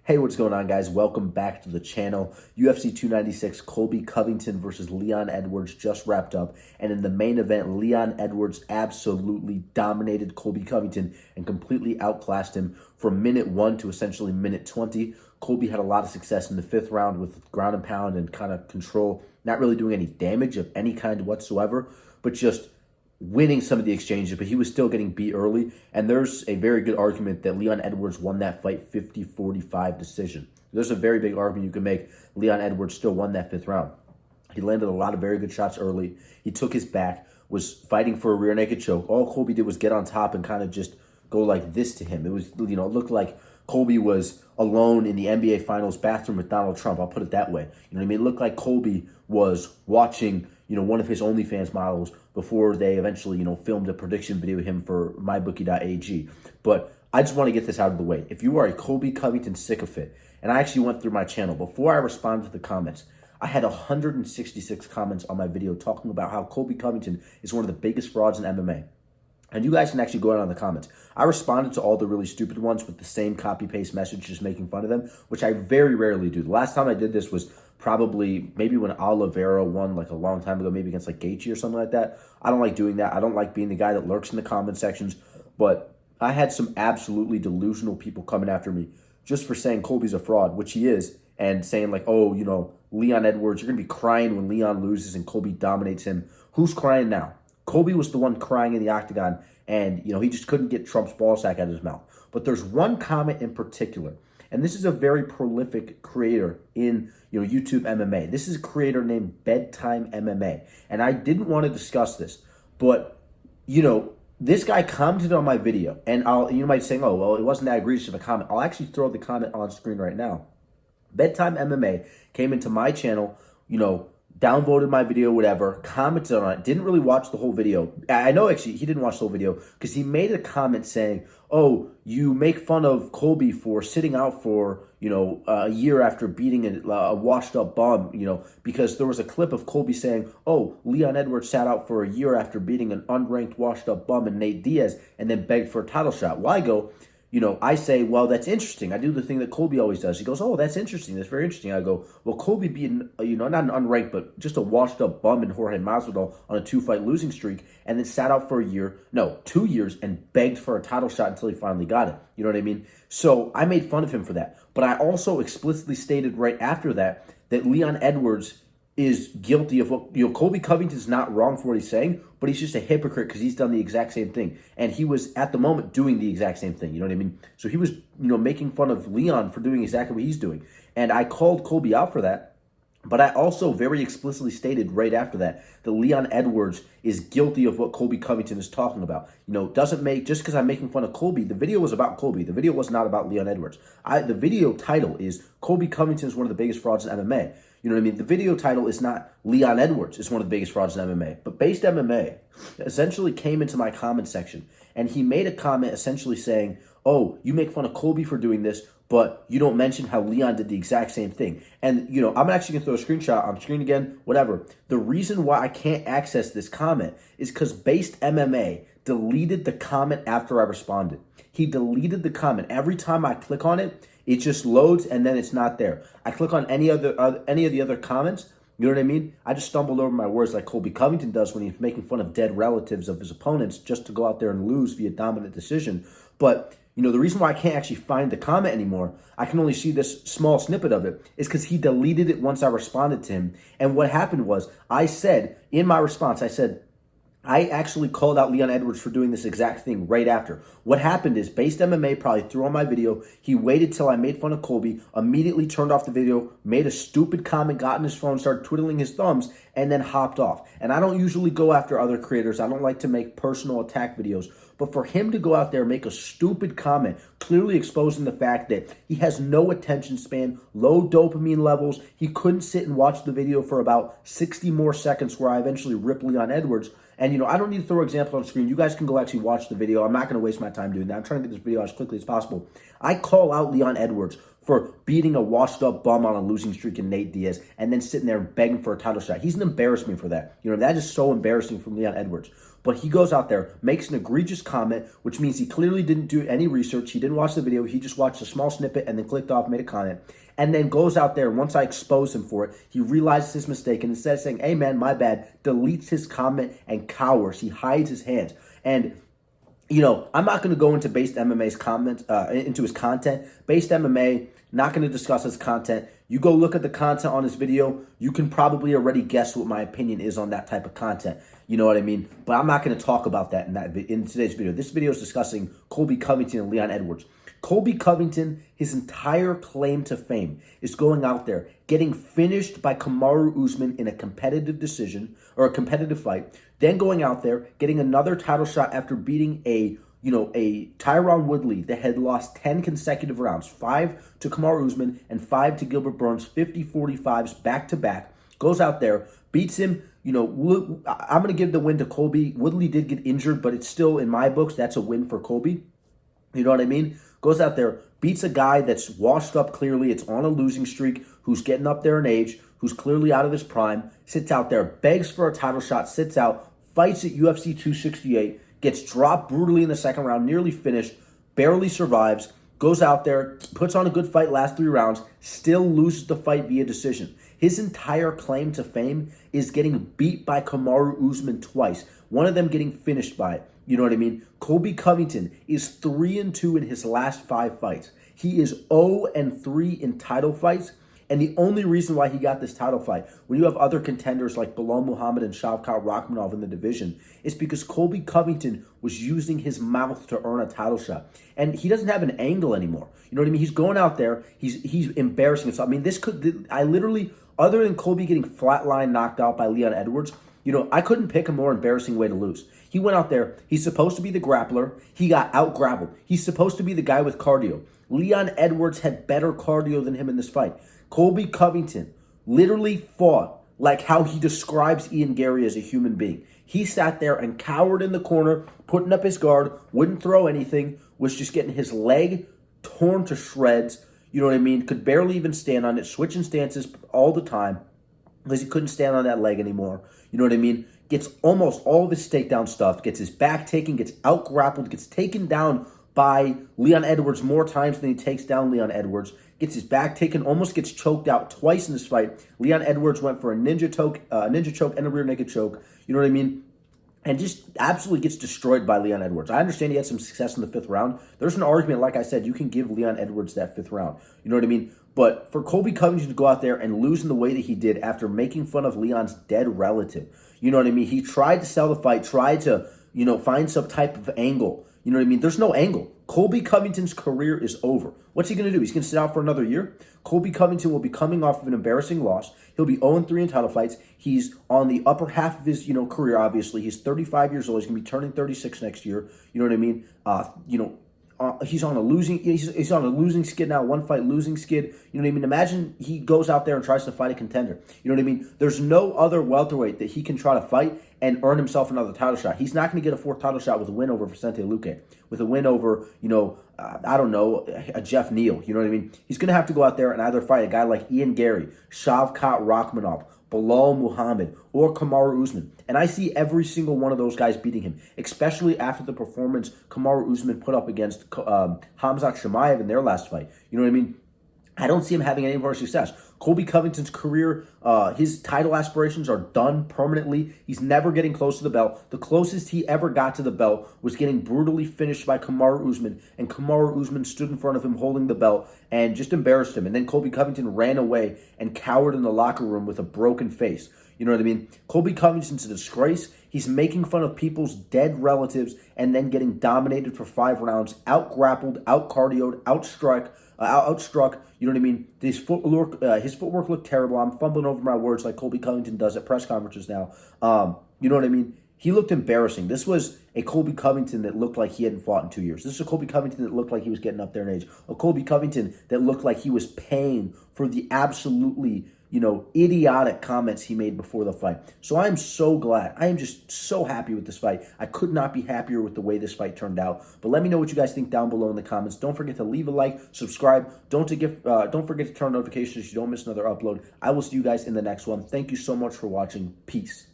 Hey, what's going on, guys? Welcome back to the channel. UFC 296, Colby Covington versus Leon Edwards just wrapped up. And in the main event, Leon Edwards absolutely dominated Colby Covington and completely outclassed him from minute 1 to essentially minute 20. Colby had a lot of success in the 5th round with ground and pound and kind of control, not really doing any damage of any kind whatsoever, but just winning some of the exchanges, but he was still getting beat early. And there's a very good argument that Leon Edwards won that fight 50-45 decision. There's a very big argument you can make. Leon Edwards still won that 5th round. He landed a lot of very good shots early. He took his back, was fighting for a rear naked choke. All Colby did was get on top and kind of just go like this to him. It was, it looked like Colby was alone in the NBA Finals bathroom with Donald Trump. I'll put it that way. You know what I mean? It looked like Colby was watching, one of his OnlyFans models before they eventually, filmed a prediction video of him for mybookie.ag. But I just want to get this out of the way. If you are a Colby Covington sycophant, and I actually went through my channel, before I responded to the comments, I had 166 comments on my video talking about how Colby Covington is one of the biggest frauds in MMA. And you guys can actually go out on the comments. I responded to all the really stupid ones with the same copy-paste message, just making fun of them, which I very rarely do. The last time I did this was probably maybe when Oliveira won like a long time ago, maybe against like Gaethje or something like that. I don't like doing that. I don't like being the guy that lurks in the comment sections. But I had some absolutely delusional people coming after me just for saying Colby's a fraud, which he is, and saying like, oh, Leon Edwards, you're going to be crying when Leon loses and Colby dominates him. Who's crying now? Colby was the one crying in the octagon, and, he just couldn't get Trump's ballsack out of his mouth. But there's one comment in particular, and this is a very prolific creator in, YouTube MMA. This is a creator named Bedtime MMA, and I didn't want to discuss this, but, this guy commented on my video, and you might say, oh, well, it wasn't that egregious of a comment. I'll actually throw the comment on screen right now. Bedtime MMA came into my channel, downvoted my video, whatever, commented on it, didn't really watch the whole video. I know actually he didn't watch the whole video because he made a comment saying, oh, you make fun of Colby for sitting out for, a year after beating a washed up bum, because there was a clip of Colby saying, oh, Leon Edwards sat out for a year after beating an unranked washed up bum and Nate Diaz and then begged for a title shot. Well, I go, I say, well, that's interesting. I do the thing that Colby always does. He goes, oh, that's interesting. That's very interesting. I go, well, Colby being, not an unranked, but just a washed-up bum in Jorge Masvidal on a 2-fight losing streak, and then sat out for 2 years, and begged for a title shot until he finally got it. You know what I mean? So I made fun of him for that. But I also explicitly stated right after that Leon Edwards is guilty of what, Colby Covington's not wrong for what he's saying, but he's just a hypocrite because he's done the exact same thing. And he was, at the moment, doing the exact same thing. You know what I mean? So he was, making fun of Leon for doing exactly what he's doing. And I called Colby out for that. But I also very explicitly stated right after that Leon Edwards is guilty of what Colby Covington is talking about. Doesn't make, just because I'm making fun of Colby, the video was about Colby. The video was not about Leon Edwards. The video title is Colby Covington is one of the biggest frauds in MMA. You know what I mean? The video title is not Leon Edwards is one of the biggest frauds in MMA. But Based MMA essentially came into my comment section, and he made a comment essentially saying, oh, you make fun of Colby for doing this, but you don't mention how Leon did the exact same thing. And, I'm actually going to throw a screenshot on screen again, whatever. The reason why I can't access this comment is because Based MMA deleted the comment after I responded. He deleted the comment. Every time I click on it, it just loads and then it's not there. I click on any of the other comments, you know what I mean? I just stumbled over my words like Colby Covington does when he's making fun of dead relatives of his opponents just to go out there and lose via dominant decision. But, the reason why I can't actually find the comment anymore, I can only see this small snippet of it, is because he deleted it once I responded to him. And what happened was, I said, in my response, I actually called out Leon Edwards for doing this exact thing right after. What happened is Based MMA probably threw on my video. He waited till I made fun of Colby, immediately turned off the video, made a stupid comment, got on his phone, started twiddling his thumbs, and then hopped off. And I don't usually go after other creators. I don't like to make personal attack videos. But for him to go out there and make a stupid comment, clearly exposing the fact that he has no attention span, low dopamine levels, he couldn't sit and watch the video for about 60 more seconds where I eventually rip Leon Edwards. And, I don't need to throw examples on screen. You guys can go actually watch the video. I'm not going to waste my time doing that. I'm trying to get this video out as quickly as possible. I call out Leon Edwards for beating a washed-up bum on a losing streak in Nate Diaz and then sitting there begging for a title shot. He's an embarrassment for that. That is so embarrassing from Leon Edwards. But he goes out there, makes an egregious comment, which means he clearly didn't do any research. He didn't watch the video. He just watched a small snippet and then clicked off, made a comment, and then goes out there. Once I expose him for it, he realizes his mistake, and instead of saying, hey, man, my bad, deletes his comment and cowers. He hides his hands. And I'm not going to go into Based MMA's comments, into his content. Based MMA, not going to discuss his content. You go look at the content on this video. You can probably already guess what my opinion is on that type of content. You know what I mean? But I'm not going to talk about that in today's video. This video is discussing Colby Covington and Leon Edwards. Colby Covington, his entire claim to fame is going out there, getting finished by Kamaru Usman in a competitive decision or a competitive fight, then going out there, getting another title shot after beating a Tyron Woodley that had lost 10 consecutive rounds, 5 to Kamaru Usman and 5 to Gilbert Burns, 50-45s back-to-back, goes out there, beats him. I'm going to give the win to Colby. Woodley did get injured, but it's still, in my books, that's a win for Colby. You know what I mean? Goes out there, beats a guy that's washed up clearly, it's on a losing streak, who's getting up there in age, who's clearly out of his prime, sits out there, begs for a title shot, sits out, fights at UFC 268, gets dropped brutally in the second round, nearly finished, barely survives, goes out there, puts on a good fight last 3 rounds, still loses the fight via decision. His entire claim to fame is getting beat by Kamaru Usman twice, one of them getting finished by it. You know what I mean? Colby Covington is 3-2 in his last 5 fights. He is 0-3 in title fights. And the only reason why he got this title fight, when you have other contenders like Bilal Muhammad and Shavkat Rakhmonov in the division, is because Colby Covington was using his mouth to earn a title shot. And he doesn't have an angle anymore. You know what I mean? He's going out there. He's embarrassing himself. I mean, I literally, other than Colby getting flatline knocked out by Leon Edwards, I couldn't pick a more embarrassing way to lose. He went out there. He's supposed to be the grappler. He got out-grappled. He's supposed to be the guy with cardio. Leon Edwards had better cardio than him in this fight. Colby Covington literally fought like how he describes Ian Gary as a human being. He sat there and cowered in the corner, putting up his guard, wouldn't throw anything, was just getting his leg torn to shreds. You know what I mean? Could barely even stand on it, switching stances all the time because he couldn't stand on that leg anymore. You know what I mean? Gets almost all of his takedown stuff, gets his back taken, gets out-grappled, gets taken down by Leon Edwards more times than he takes down Leon Edwards, gets his back taken, almost gets choked out twice in this fight. Leon Edwards went for a ninja choke and a rear naked choke. You know what I mean? And just absolutely gets destroyed by Leon Edwards. I understand he had some success in the 5th round. There's an argument, like I said, you can give Leon Edwards that 5th round. You know what I mean? But for Colby Covington to go out there and lose in the way that he did after making fun of Leon's dead relative, you know what I mean? He tried to sell the fight, tried to, find some type of angle. You know what I mean? There's no angle. Colby Covington's career is over. What's he going to do? He's going to sit out for another year? Colby Covington will be coming off of an embarrassing loss. He'll be 0-3 in title fights. He's on the upper half of his, career, obviously. He's 35 years old. He's going to be turning 36 next year. You know what I mean? He's on a losing skid now, 1 fight losing skid. You know what I mean? Imagine he goes out there and tries to fight a contender. You know what I mean? There's no other welterweight that he can try to fight and earn himself another title shot. He's not going to get a 4th title shot with a win over Vicente Luque, with a win over, a Jeff Neal. You know what I mean? He's going to have to go out there and either fight a guy like Ian Gary, Shavkat Rakhmonov, Bilal Muhammad, or Kamaru Usman. And I see every single one of those guys beating him, especially after the performance Kamaru Usman put up against Khamzat Chimaev in their last fight. You know what I mean? I don't see him having any more success. Colby Covington's career, his title aspirations are done permanently. He's never getting close to the belt. The closest he ever got to the belt was getting brutally finished by Kamaru Usman, and Kamaru Usman stood in front of him holding the belt and just embarrassed him. And then Colby Covington ran away and cowered in the locker room with a broken face. You know what I mean? Colby Covington's a disgrace. He's making fun of people's dead relatives and then getting dominated for 5 rounds, out-grappled, out-cardioed, outstruck. You know what I mean? His footwork looked terrible. I'm fumbling over my words like Colby Covington does at press conferences now. You know what I mean? He looked embarrassing. This was a Colby Covington that looked like he hadn't fought in 2 years. This is a Colby Covington that looked like he was getting up there in age. A Colby Covington that looked like he was paying for the absolutely, idiotic comments he made before the fight. So I'm so glad. I am just so happy with this fight. I could not be happier with the way this fight turned out. But let me know what you guys think down below in the comments. Don't forget to leave a like, subscribe. Don't forget to turn on notifications so you don't miss another upload. I will see you guys in the next one. Thank you so much for watching. Peace.